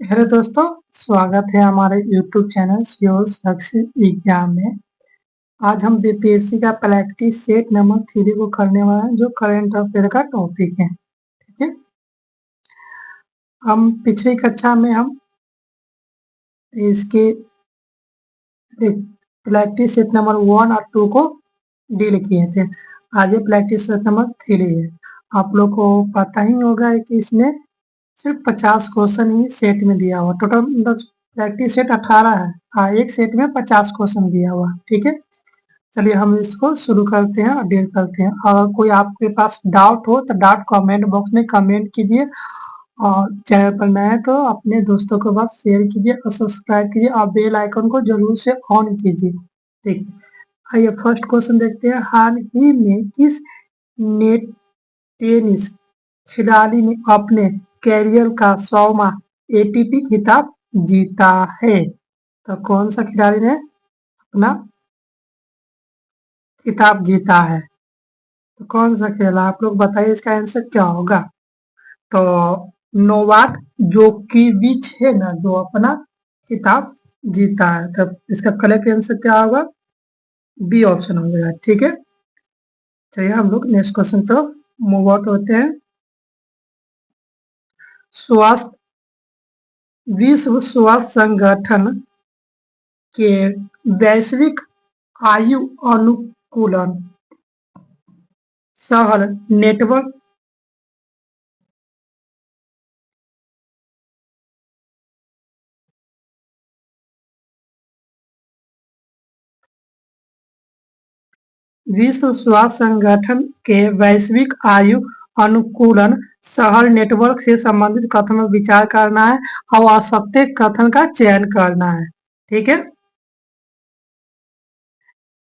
Hello दोस्तों, स्वागत है हमारे YouTube channel sure success exam में। आज हम बीपीएससी का प्रैक्टिस सेट नंबर 3 को करने वाले हैं, जो करंट अफेयर का टॉपिक है। ठीक है, हम पिछली कक्षा में हम इसके प्रैक्टिस सेट नंबर 1 और 2 को डील किए थे। आज ये प्रैक्टिस सेट नंबर 3 है। आप लोग को पता ही होगा कि इसमें सिर्फ 50 क्वेश्चन ही सेट में दिया हुआ। टोटल प्रैक्टिस सेट 18 है। हाँ, एक सेट में 50 क्वेश्चन दिया हुआ। ठीक है, चलिए हम इसको शुरू करते हैं और डील करते हैं। अगर कोई आपके पास डाउट हो तो डाउट कमेंट बॉक्स में कमेंट कीजिए, और चैनल पर नए हैं तो अपने दोस्तों के पास शेयर कीजिए और सब्सक्राइब कीजिए और बेल आइकन को जरूर से ऑन कीजिए। ठीक है, आइए फर्स्ट क्वेश्चन देखते हैं। हाल ही में किस नेट टेनिस खिलाड़ी ने अपने कैरियर का 100वां एटीपी खिताब जीता है? तो कौन सा खिलाड़ी ने अपना खिताब जीता है? तो कौन सा खेला? आप लोग बताइए, इसका आंसर क्या होगा? तो नोवाक जोकोविच है ना, जो अपना खिताब जीता है। तो इसका करेक्ट आंसर क्या होगा? बी ऑप्शन हो जाएगा। ठीक है, चलिए हम लोग नेक्स्ट क्वेश्चन तो मूव आउट होते हैं। स्वास्थ्य विश्व स्वास्थ्य संगठन के वैश्विक आयु अनुकूलन शहर नेटवर्क विश्व स्वास्थ्य संगठन के वैश्विक आयु अनुकूलन शहर नेटवर्क से संबंधित कथन पर विचार करना है और असत्य कथन का चयन करना है। ठीक है,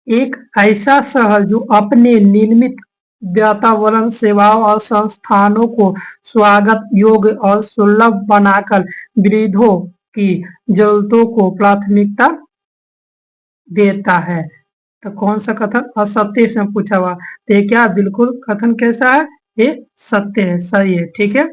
एक ऐसा शहर जो अपने निर्मित वातावरण, सेवाओं और संस्थानों को स्वागत योग्य और सुलभ बनाकर वृद्धों की जरूरतों को प्राथमिकता देता है। तो कौन सा कथन असत्य इसमें पूछा हुआ? तो ये क्या बिल्कुल कथन कैसा है? ये सत्य है, सही है। ठीक है,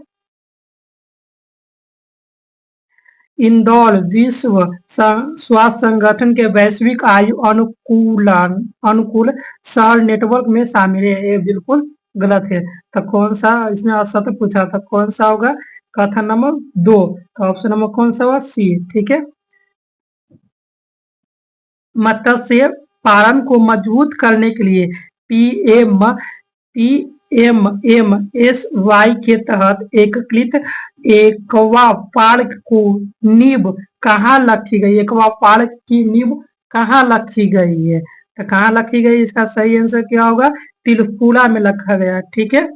इंदौर विश्व स्वास्थ्य संगठन के वैश्विक आयु अनुकूल शहर नेटवर्क में शामिल है। ये बिल्कुल गलत है। तो कौन सा इसमें असत्य पूछा था? कौन सा होगा? कथन नंबर 2। तो ऑप्शन नंबर कौन सा हुआ? सी। ठीक है, मत्स्य पालन को मजबूत करने के लिए पीएमएमएसवाई के तहत एकीकृत एक्वा पार्क को नींव कहाँ रखी गई? एक्वा पार्क की नींव कहाँ रखी गई है? तो कहाँ रखी गई? इसका सही आंसर क्या होगा? तिलकुला में रखा गया। ठीक है,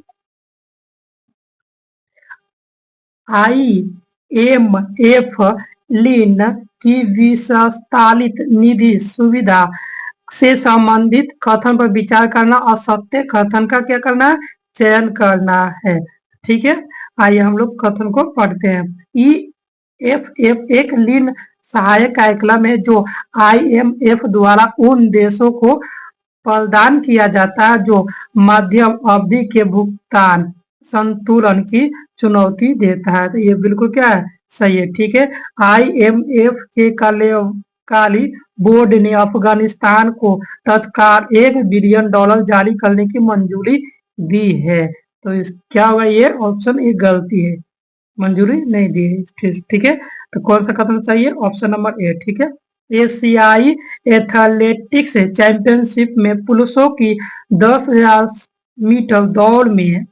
आईएमएफ लीन की विस्तारित निधि सुविधा से संबंधित कथन पर विचार करना और सत्य कथन का क्या करना है? चयन करना है। ठीक है, आइए हम लोग कथन को पढ़ते हैं। ईएफएफ एक लीन सहायक कार्यक्रम है जो आईएमएफ द्वारा उन देशों को प्रदान किया जाता है जो मध्यम अवधि के भुगतान संतुलन की चुनौती देता है। तो ये बिल्कुल क्या है? सही है। ठीक है, आईएमएफ के कार्यकाली बोर्ड ने अफगानिस्तान को तत्काल $1 बिलियन जारी करने की मंजूरी दी है। तो इस क्या होगा? ये ऑप्शन ए गलती है, मंजूरी नहीं दी है। ठीक है, तो कौन सा कथन सही है? Option number A. ठीक है, एशियाई एथलेटिक्स चैंपियनशिप में पुरुषों की 10,000 मीटर दौड़ में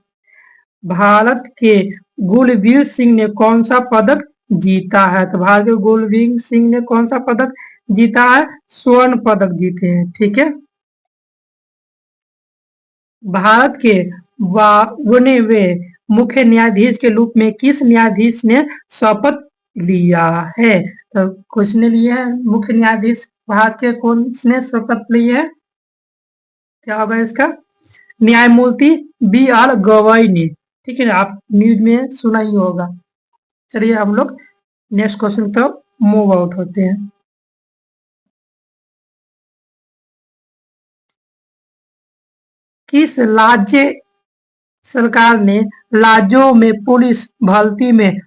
भारत के गुलवीर सिंह ने कौन सा पदक जीता है? तो भारत के गुलवीर सिंह ने कौन सा पदक जीता है? स्वर्ण पदक जीते हैं। ठीक है, भारत के 52वें मुख्य न्यायाधीश के रूप में किस न्यायाधीश ने शपथ लिया है? तो किसने लिया है मुख्य न्यायाधीश भारत के? कौन ने शपथ ली है? क्या होगा इसका? न्यायमूर्ति B.R. गवई ने। ठीक है, आप न्यूज में सुना ही होगा। चलिए हम लोग नेक्स्ट क्वेश्चन तो मूव आउट होते हैं। किस राज्य सरकार ने राज्यों में पुलिस भर्ती में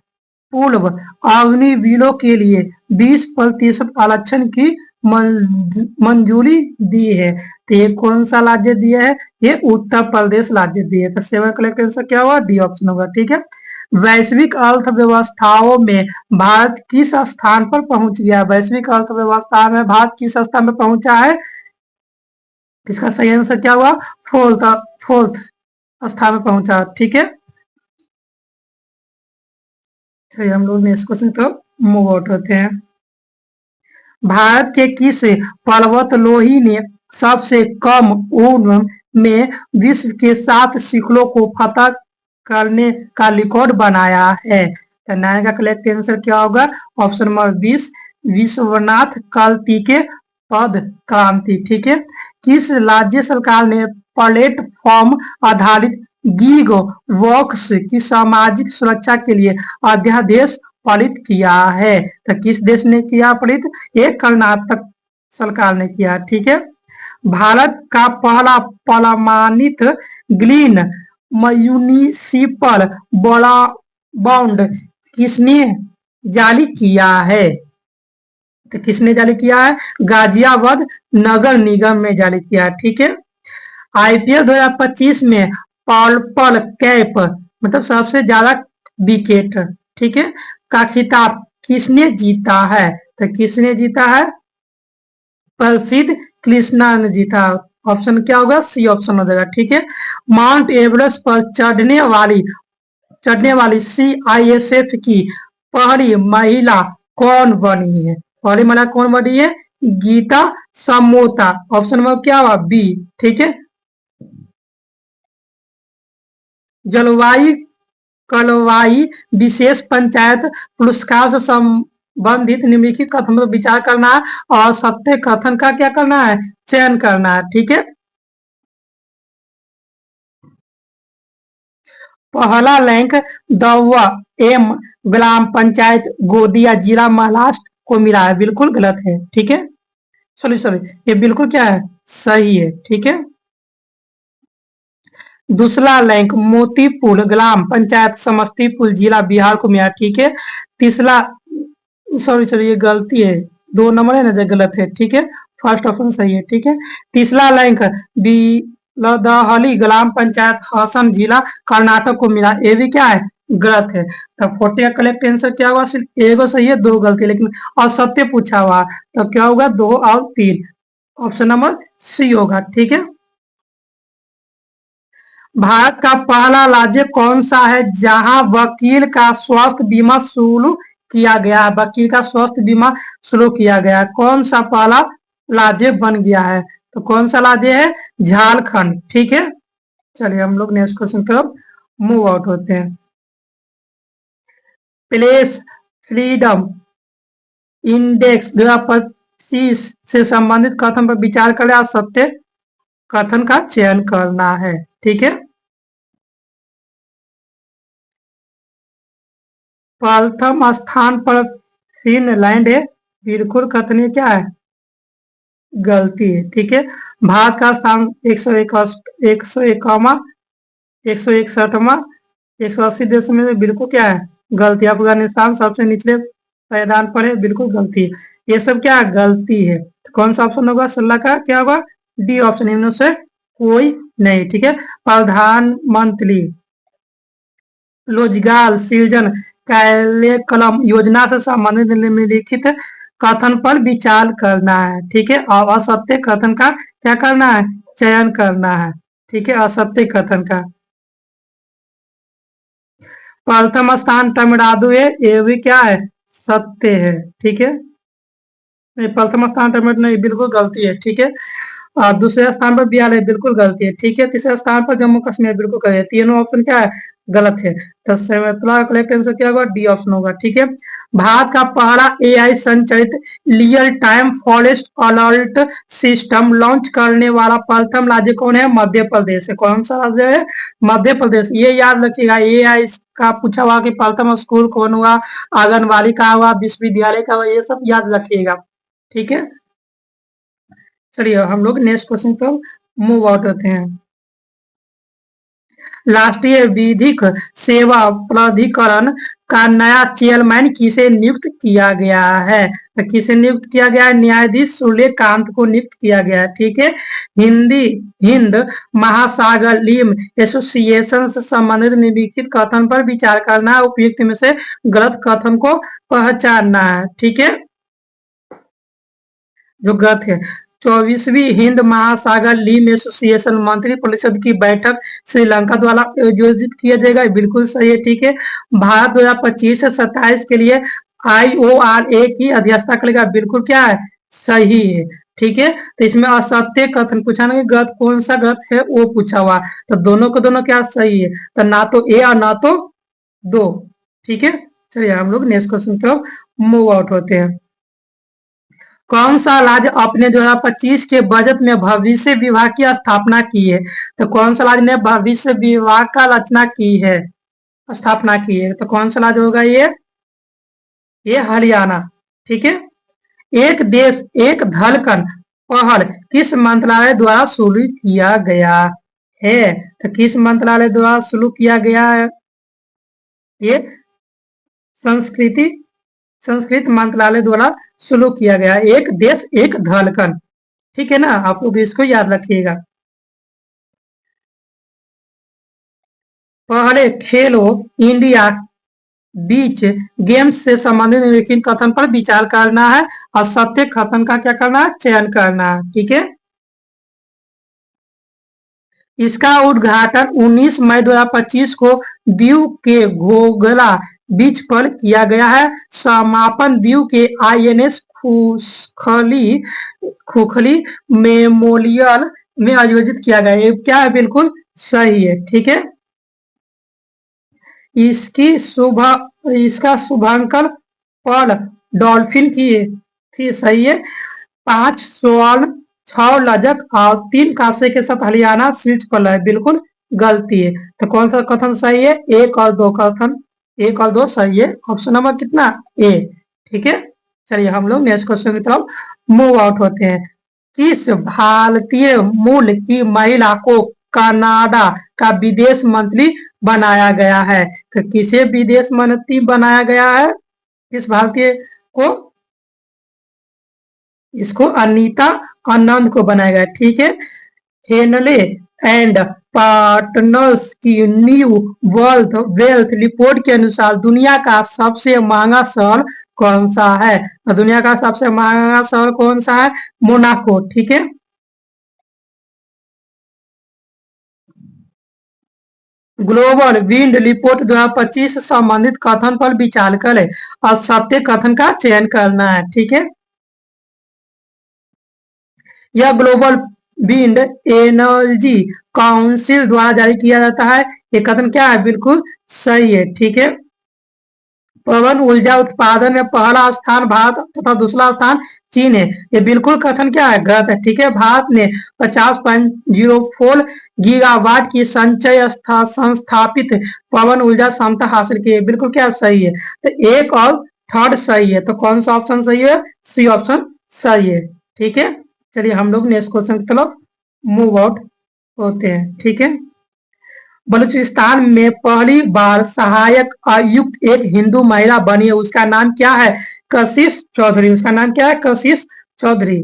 पूर्व अग्निवीरों के लिए 20% आरक्षण की मंजूरी दी है। तो ये कौन सा राज्य दिया है? ये उत्तर प्रदेश राज्य दिया है। तो सेवन कलेक्ट आंसर क्या होगा? डी ऑप्शन होगा। ठीक है। वैश्विक अर्थव्यवस्थाओं में भारत किस स्थान पर पहुंच गया? वैश्विक अर्थव्यवस्था में भारत किस स्थान पर पहुंचा है? इसका सही आंसर क्या हुआ? फोर्थ फोर्थ स्थान पर पहुंचा। ठीक है। चलिए हम लोग नेक्स्ट क्वेश्चन तो मूव आउट होते हैं। भारत के किस पर्वतारोही ने सबसे कम उम्र में विश्व के 7 शिखरों को फतह करने का रिकॉर्ड बनाया है? तो नाइन का करेक्ट आंसर क्या होगा? ऑप्शन नंबर 20 विश्वनाथ कल्टी के पद क्रांति। ठीक है। किस राज्य सरकार ने प्लेटफॉर्म आधारित गीग वर्क्स की सामाजिक सुरक्षा के लिए अध्यादेश पारित किया है? तो किस देश ने किया पारित? ये कर्नाटक सरकार ने किया। ठीक है। भारत का पहला प्रमाणित ग्रीन म्यूनिसिपल बॉन्ड किसने जारी किया है? तो किसने जारी किया है? गाजियाबाद नगर निगम में जारी किया है। ठीक है। आईपीएल 2025 में पर्पल कैप मतलब सबसे ज्यादा विकेट, ठीक है, का खिताब किसने जीता है? तो किसने जीता है? प्रसिद्ध कृष्णा ने जीता। ऑप्शन क्या होगा? सी ऑप्शन हो जाएगा। ठीक है। माउंट एवरेस्ट पर चढ़ने वाली सीआईएसएफ की पहली महिला कौन बनी है? पहली महिला कौन बनी है? गीता समोता। ऑप्शन नंबर क्या हुआ? बी। ठीक है। जलवायु कलवाई विशेष पंचायत पुरस्कार से संबंधित निम्नलिखित कथन पर विचार करना है और सत्य कथन का क्या करना है? चयन करना है। ठीक है। पहला रैंक दौवा एम ग्राम पंचायत गोदिया जिला महाराष्ट्र को मिला है। बिल्कुल गलत है। ठीक है। सॉरी सॉरी, ये बिल्कुल क्या है? सही है। ठीक है। दूसरा रैंक मोतीपुर ग्राम पंचायत समस्तीपुर जिला बिहार को मिला। ठीक है। तीसरा, सॉरी सॉरी ये गलती है, 2 नंबर है ना, जो गलत है। ठीक है। फर्स्ट ऑप्शन सही है। ठीक है। तीसरा रैंक बिलदहली ग्राम पंचायत हसन जिला कर्नाटक को मिला। ये भी क्या है? गलत है। तो 40 का करेक्ट आंसर क्या हुआ? सिर्फ एगो सही है, 2 गलती है, लेकिन असत्य पूछा हुआ। तो क्या होगा? 2 और 3। ऑप्शन नंबर सी होगा। ठीक है। भारत का पहला राज्य कौन सा है जहां वकील का स्वास्थ्य बीमा शुरू किया गया है? वकील का स्वास्थ्य बीमा शुरू किया गया है। कौन सा पहला राज्य बन गया है? तो कौन सा राज्य है? झारखंड। ठीक है। चलिए हम लोग नेक्स्ट क्वेश्चन तरफ मूव आउट होते हैं। प्लेस फ्रीडम इंडेक्स 2025 से संबंधित कथन पर विचार करें और सत्य कथन का चयन करना है। ठीक है। प्रथम स्थान पर फिनलैंड है। बिल्कुल कथनीय क्या है? गलती है। ठीक है। भारत का स्थान 101वां 161वां 180 देशों में बिल्कुल क्या है? गलती। अफगानिस्तान सबसे निचले पायदान पर है। बिल्कुल गलती है। ये सब क्या है? गलती है। तो कौन सा ऑप्शन होगा? 16 का क्या होगा? डी ऑप्शन, इनमें से कोई नहीं। ठीक है। प्रधानमंत्री रोजगार सृजन कार्यक्रम योजना से संबंधित निम्नलिखित कथन पर विचार करना है। ठीक है। और असत्य कथन का क्या करना है? चयन करना है। ठीक है। असत्य कथन का। प्रथम स्थान तमिलनाडु है, ये भी क्या है? सत्य है। ठीक है। नहीं, प्रथम स्थान तमिलनाडु नहीं, बिल्कुल गलती है। ठीक है। और दूसरे स्थान पर बिहार है, बिल्कुल गलती है। ठीक है। तीसरे स्थान पर जम्मू कश्मीर, बिल्कुल गलत है। तीनों ऑप्शन क्या है? गलत है। तो करेक्ट आंसर क्या होगा? डी ऑप्शन होगा। ठीक है। भारत का पहला एआई संचालित real time forest alert system launch करने वाला प्रथम राज्य कौन है? मध्य प्रदेश है। कौन सा राज्य है? मध्य प्रदेश। ये याद रखिएगा, एआई का पूछा हुआ कि प्रथम स्कूल कौन हुआ, आंगनबाड़ी का हुआ, विश्वविद्यालय का हुआ, ये सब याद रखिएगा। ठीक है। चलिए हम लोग नेक्स्ट क्वेश्चन पर मूव आउट होते हैं। राष्ट्रीय विधिक सेवा प्राधिकरण का नया चेयरमैन किसे नियुक्त किया गया है? तो किसे नियुक्त किया गया है? न्यायाधीश सूर्यकांत को नियुक्त किया गया है। ठीक है। हिंद महासागर लिम एसोसिएशन से संबंधित निम्नलिखित कथन पर विचार करना है, उपयुक्त में से गलत कथन को पहचानना है। ठीक है, जो गलत है। 24वीं हिंद महासागर लिम एसोसिएशन मंत्री परिषद की बैठक श्रीलंका द्वारा आयोजित किया जाएगा, बिल्कुल सही है। ठीक है। भारत 2025 से 27 के लिए IORA की अध्यक्षता करेगा, बिल्कुल क्या है? सही है। ठीक है। तो इसमें असत्य कथन पूछा ना, गलत कौन सा गलत है वो पूछा हुआ, तो दोनों को दोनों क्या सही है, तो ना तो ए और ना तो दो। ठीक है। चलिए हम लोग नेक्स्ट क्वेश्चन की तरफ मूव आउट होते हैं। कौन सा राज्य अपने 2025 के बजट में भविष्य विभाग की स्थापना की है? तो कौन सा राज्य ने भविष्य विभाग का रचना की है, स्थापना की है? तो कौन सा राज्य होगा ये हरियाणा। ठीक है। एक देश एक धड़कन पहल किस मंत्रालय द्वारा शुरू किया गया है? तो किस मंत्रालय द्वारा शुरू किया गया है? ये संस्कृति संस्कृत मंत्रालय द्वारा शुरू किया गया। एक देश एक धड़कन। ठीक है ना, आप लोग इसको याद रखिएगा। पहले खेलो इंडिया बीच गेम्स से संबंधित निम्नलिखित कथन पर विचार करना है और सत्य कथन का क्या करना है? चयन करना है। ठीक है। इसका उद्घाटन 19 मई 2025 को दीव के घोघला बीच पर किया गया है। समापन दीव के INS खुखली मेमोरियल में आयोजित किया गया। ये क्या है? बिल्कुल सही है। ठीक है। इसका शुभांकन पॉल डॉल्फिन की थी, सही है। 5 स्वर्ण 6 रजत और 3 कांसे के साथ हरियाणा शीर्ष पर है, बिल्कुल गलती है। तो कौन सा कथन सही है? एक और दो कथन, एक और दो सही है। ऑप्शन नंबर कितना? ए। ठीक है। चलिए हम लोग नेक्स्ट क्वेश्चन की तरफ मूव आउट होते हैं। किस भारतीय मूल की महिला को कनाडा का विदेश मंत्री बनाया गया है? तो किसे विदेश मंत्री बनाया गया है? किस भारतीय को? इसको अनीता आनंद को बनाया गया। ठीक है। हेनले एंड पार्टनर्स की न्यू वर्ल्ड वेल्थ रिपोर्ट के अनुसार दुनिया का सबसे महंगा शहर कौन सा है? दुनिया का सबसे महंगा शहर कौन सा है? मोनाको। ठीक है। ग्लोबल विंड रिपोर्ट 2025 से संबंधित कथन पर विचार करें और सत्य कथन का चयन करना है। ठीक है। यह ग्लोबल विंड एनर्जी काउंसिल द्वारा जारी किया जाता है। ये कथन क्या है? बिल्कुल सही है। ठीक है। पवन ऊर्जा उत्पादन में पहला स्थान भारत तथा दूसरा स्थान चीन है। ये बिल्कुल कथन क्या है? गलत है। ठीक है। भारत ने 50.04 गीगावाट की संचय संस्थापित पवन ऊर्जा क्षमता हासिल की है, बिल्कुल क्या सही है। तो एक और थर्ड सही है, तो कौन सा ऑप्शन सही है? सी ऑप्शन सही है। ठीक है। चलिए हम लोग नेक्स्ट क्वेश्चन की तरफ मूव आउट होते हैं। ठीक है। बलूचिस्तान में पहली बार सहायक आयुक्त एक हिंदू महिला बनी है, उसका नाम क्या है? कशिश चौधरी। उसका नाम क्या है? कशिश चौधरी।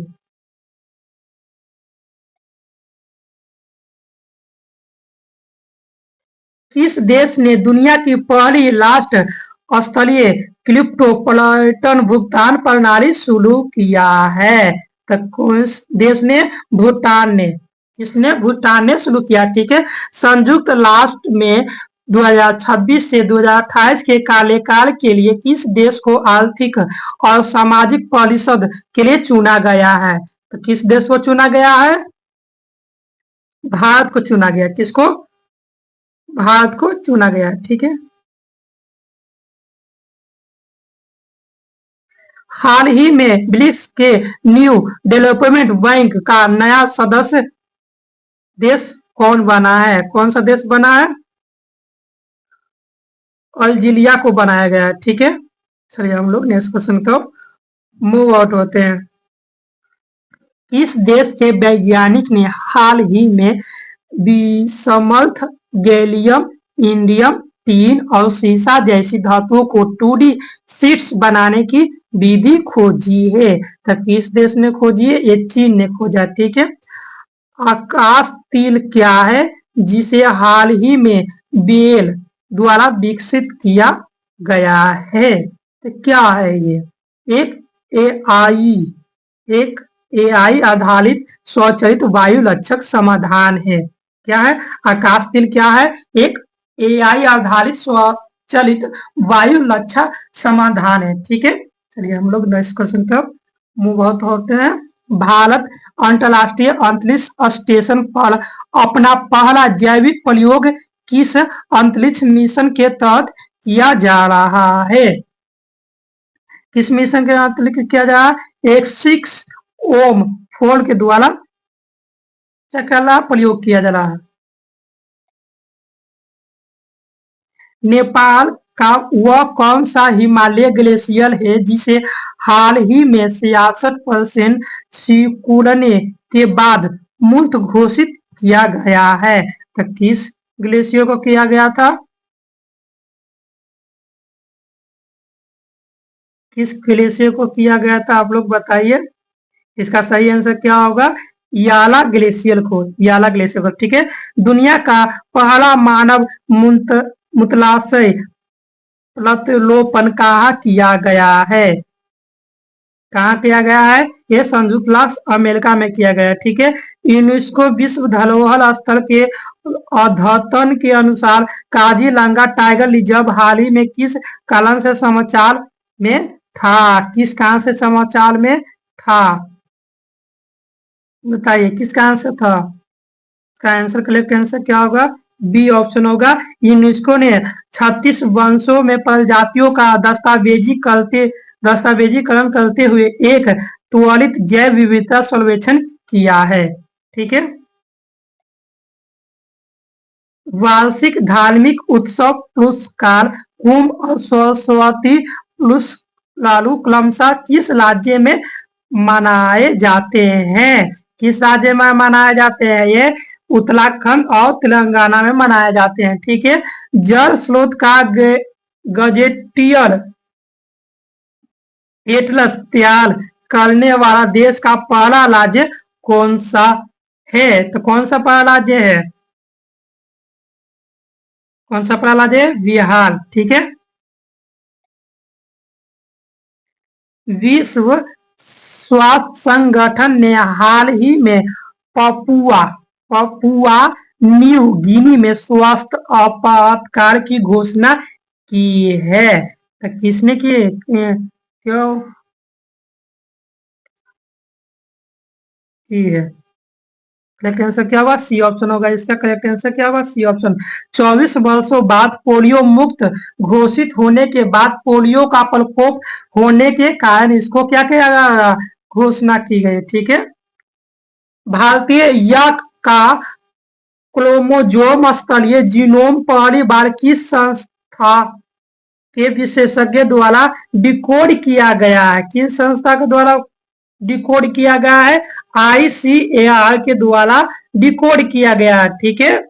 किस देश ने दुनिया की पहली राष्ट्र स्तरीय क्रिप्टो भुगतान प्रणाली शुरू किया है? तो कौन देश ने? भूटान ने। किसने? भूटान ने शुरू किया। ठीक है। संयुक्त राष्ट्र में 2026 से 2028 के कार्यकाल के लिए किस देश को आर्थिक और सामाजिक परिषद के लिए चुना गया है? तो किस देश को चुना गया है? भारत को चुना गया। किसको? भारत को चुना गया। ठीक है। हाल ही में ब्रिक्स के न्यू डेवलपमेंट बैंक का नया सदस्य देश कौन बना है? कौन सा देश बना है? अल्जीरिया को बनाया गया है। ठीक है। चलिए हम लोग नेक्स्ट क्वेश्चन तो मूव आउट होते हैं। किस देश के वैज्ञानिक ने हाल ही में बिसमल्थ गैलियम इंडियम टीन और शीशा जैसी धातुओं को 2D शीट्स बनाने की विधि खोजी है। तो किस देश ने खोजी है? ये चीन ने खोजा। ठीक है। आकाश तिल क्या है जिसे हाल ही में बेल द्वारा विकसित किया गया है? तो क्या है ये? एक एआई एक एआई आधारित स्वचालित वायु लक्षक समाधान है। क्या है? आकाश तिल क्या है? एक एआई आधारित स्वचालित वायु लक्षक समाधान है। ठीक है। चलिए हम लोग नेक्स्ट क्वेश्चन तक मूव आउट होते हैं। भारत अंतरराष्ट्रीय अंतरिक्ष स्टेशन पर अपना पहला जैविक प्रयोग किस अंतरिक्ष मिशन के तहत किया जा रहा है? किस मिशन के तहत किया जा रहा है? एक 6 ओम फोन के द्वारा क्या प्रयोग किया जा रहा है? नेपाल का वह कौन सा हिमालय ग्लेशियर है जिसे हाल ही में 66% सिकुड़ने के बाद मुक्त घोषित किया गया है? तो किस ग्लेशियर को किया गया था? किस ग्लेशियर को किया गया था? आप लोग बताइए। इसका सही आंसर क्या होगा? याला ग्लेशियर को। याला ग्लेशियर को। ठीक है। दुनिया का पहला मानव मूत्राशय प्रत्यारोपण कहाँ किया गया है? कहाँ किया गया है? ये संयुक्त राज्य अमेरिका में किया गया है। ठीक है। यूनेस्को विश्व धरोहर स्थल के अद्यतन के अनुसार काजीरंगा टाइगर रिजर्व हाल ही में किस कारण से समाचार में था? किस कारण से समाचार में था? बताइए किस कारण से था? इसका आंसर करेक्ट आंसर क्या होगा? बी ऑप्शन होगा। यूनेस्को ने 36 वंशों में प्रजातियों का दस्तावेजीकरण करते हुए एक त्वरित जैव विविधता सर्वेक्षण किया है। ठीक है। वार्षिक धार्मिक उत्सव पुरस्कार कुंभ और सरस्वती लालू क्रमशः किस राज्य में मनाए जाते हैं? किस राज्य में मनाए जाते हैं? ये उत्तराखंड और तेलंगाना में मनाए जाते हैं। ठीक है। जल स्रोत का गजेटियर एटलस तैयार करने वाला देश का पहला राज्य कौन सा है? तो कौन सा पहला राज्य है? कौन सा पहला राज्य है? बिहार। ठीक है। विश्व स्वास्थ्य संगठन ने हाल ही में पपुआ पपुआ न्यू गिनी में स्वास्थ्य आपातकाल की घोषणा की है। तो किसने की? क्यों की है? करेक्ट आंसर क्या होगा? सी ऑप्शन होगा। इसका करेक्ट आंसर क्या होगा? C option. 24 वर्षों बाद पोलियो मुक्त घोषित होने के बाद पोलियो का प्रकोप होने के कारण इसको क्या किया गया? घोषणा की गई। ठीक है। भारतीय यक का क्रोमोजोम स्तरीय जीनोम पहली बार किस संस्था के विशेषज्ञ द्वारा डिकोड किया गया है? किस संस्था के द्वारा डिकोड किया गया है? ICAR के द्वारा डिकोड किया गया है। ठीक है।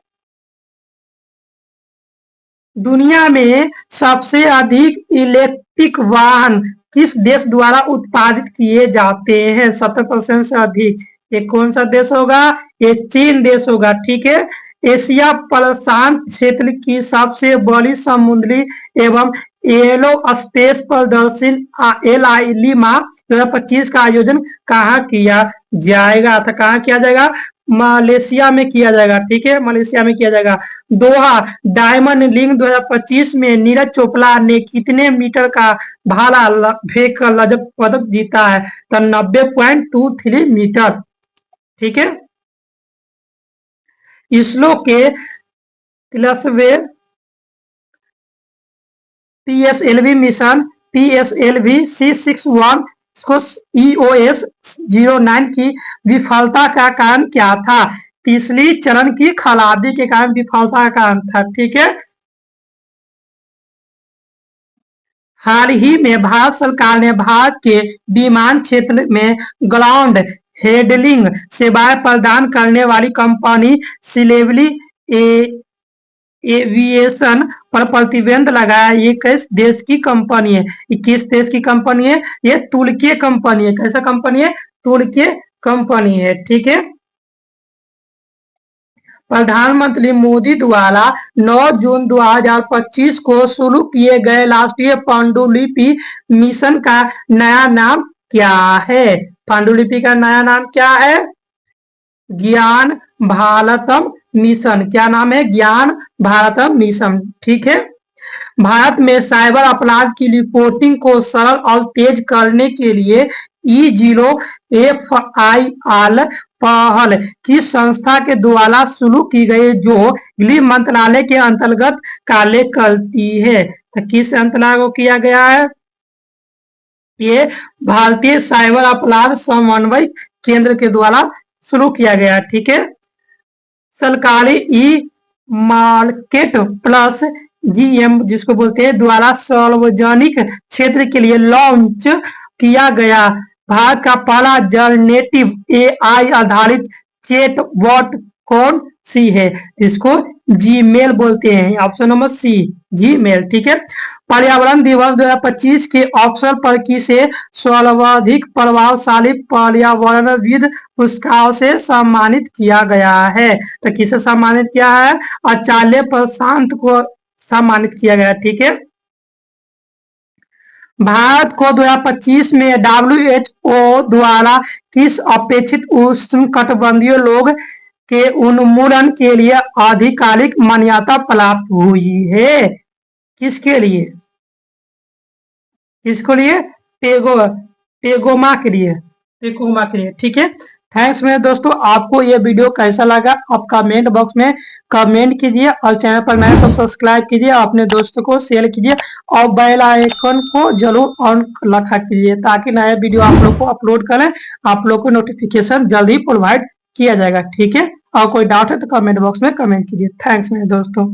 दुनिया में सबसे अधिक इलेक्ट्रिक वाहन किस देश द्वारा उत्पादित किए जाते हैं? 70% से अधिक। ये कौन सा देश होगा? ये चीन देश होगा। ठीक है। एशिया प्रशांत क्षेत्र की सबसे बड़ी समुद्री एवं एलो स्पेस प्रदर्शनी LI लिमा 2025 का आयोजन कहाँ किया जाएगा? था कहाँ किया जाएगा? मलेशिया में किया जाएगा। ठीक है। मलेशिया में किया जाएगा। दोहा डायमंड लीग 2025 में नीरज चोपड़ा ने कितने मीटर का भाला फेंक कर रजत पदक जीता है? तो 90.23 मीटर। ठीक है। इसरो के 13वें PSLV mission PSLV C61 EOS 09 की विफलता का कारण क्या था? तीसरी चरण की खराबी के कारण विफलता का कारण था। ठीक है। हाल ही में भारत सरकार ने भारत के विमान क्षेत्र में ग्राउंड हैंडलिंग सेवाएं प्रदान करने वाली कंपनी सिलेवली एविएशन पर प्रतिबंध लगाया। ये किस देश की कंपनी है? ये किस देश की कंपनी है? ये तुर्की कंपनी है। कैसा कंपनी है? तुर्की कंपनी है। ठीक है। प्रधानमंत्री मोदी द्वारा 9 जून 2025 को शुरू किए गए राष्ट्रीय पांडुलिपि मिशन का नया नाम क्या है? पांडुलिपि का नया नाम क्या है? ज्ञान भारतम मिशन। क्या नाम है? ज्ञान भारतम मिशन। ठीक है। भारत में साइबर अपराध की रिपोर्टिंग को सरल और तेज करने के लिए E0FIR पहल किस संस्था के द्वारा शुरू की गई, जो गृह मंत्रालय के अंतर्गत कार्य करती है? तो किस मंत्रालय को किया गया है? ये भारतीय साइबर अपराध समन्वय केंद्र के द्वारा शुरू किया गया। ठीक है। सरकारी ई मार्केट प्लस जीएम जिसको बोलते हैं द्वारा सार्वजनिक क्षेत्र के लिए लॉन्च किया गया भारत का पहला जनरेटिव एआई आधारित चैटबॉट कौन सी है? इसको जीमेल बोलते हैं। Option number C, Gmail. ठीक है। पर्यावरण दिवस 2025 के अवसर पर किसे सर्वाधिक प्रभावशाली पर्यावरणविद पुरस्कार से सम्मानित किया गया है? तो किसे सम्मानित किया है? आचार्य प्रशांत को सम्मानित किया गया। ठीक है। भारत को 2025 में WHO द्वारा किस अपेक्षित उष्णकटिबंधीय रोग के उन्मूलन के लिए आधिकारिक मान्यता प्राप्त हुई है? किसके लिए? किसको लिए? टेगोमा के लिए। टेगोमा के लिए। ठीक है। थैंक्स मेरे दोस्तों। आपको ये वीडियो कैसा लगा आप कमेंट बॉक्स में कमेंट कीजिए, और चैनल पर नए तो सब्सक्राइब कीजिए, अपने दोस्तों को शेयर कीजिए, और बेल आइकन को जरूर ऑन रखा कीजिए, ताकि नए वीडियो आप लोग को अपलोड करें आप लोग को नोटिफिकेशन जल्दी प्रोवाइड किया जाएगा। ठीक है। और कोई डाउट है तो कमेंट बॉक्स में कमेंट कीजिए। थैंक्स मेरे दोस्तों।